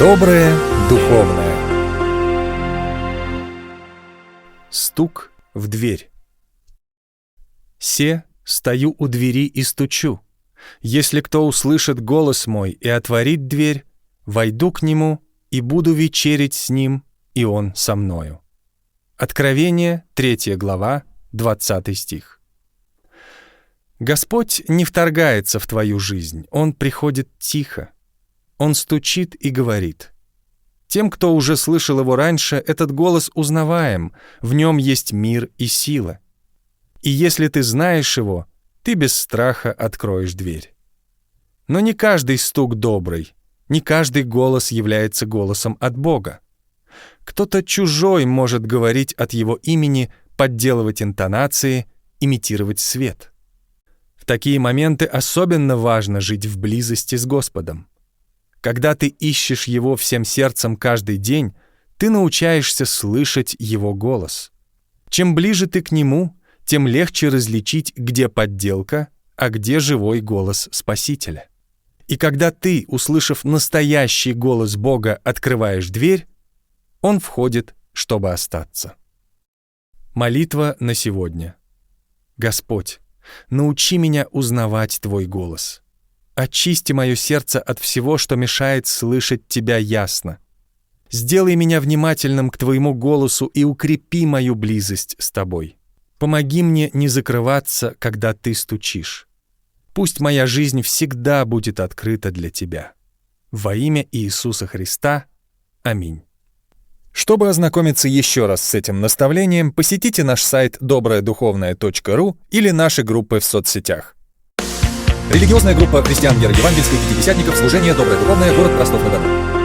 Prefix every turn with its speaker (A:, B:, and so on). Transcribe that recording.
A: Доброе духовное. Стук в дверь. «Се, стою у двери и стучу. Если кто услышит голос мой и отворит дверь, войду к нему и буду вечерить с ним, и он со мною». Откровение, 3 глава, 20 стих. Господь не вторгается в твою жизнь, Он приходит тихо. Он стучит и говорит. Тем, кто уже слышал его раньше, этот голос узнаваем, в нем есть мир и сила. И если ты знаешь его, ты без страха откроешь дверь. Но не каждый стук добрый, не каждый голос является голосом от Бога. Кто-то чужой может говорить от его имени, подделывать интонации, имитировать свет. В такие моменты особенно важно жить в близости с Господом. Когда ты ищешь Его всем сердцем каждый день, ты научаешься слышать Его голос. Чем ближе ты к Нему, тем легче различить, где подделка, а где живой голос Спасителя. И когда ты, услышав настоящий голос Бога, открываешь дверь, Он входит, чтобы остаться. Молитва на сегодня. Господь, научи меня узнавать Твой голос. Очисти мое сердце от всего, что мешает слышать Тебя ясно. Сделай меня внимательным к Твоему голосу и укрепи мою близость с Тобой. Помоги мне не закрываться, когда Ты стучишь. Пусть моя жизнь всегда будет открыта для Тебя. Во имя Иисуса Христа. Аминь. Чтобы ознакомиться еще раз с этим наставлением, посетите наш сайт доброядуховное.ру или наши группы в соцсетях. Религиозная группа христиан веры евангельской пятидесятников, служение «Доброе духовное», город Ростов-на-Дону.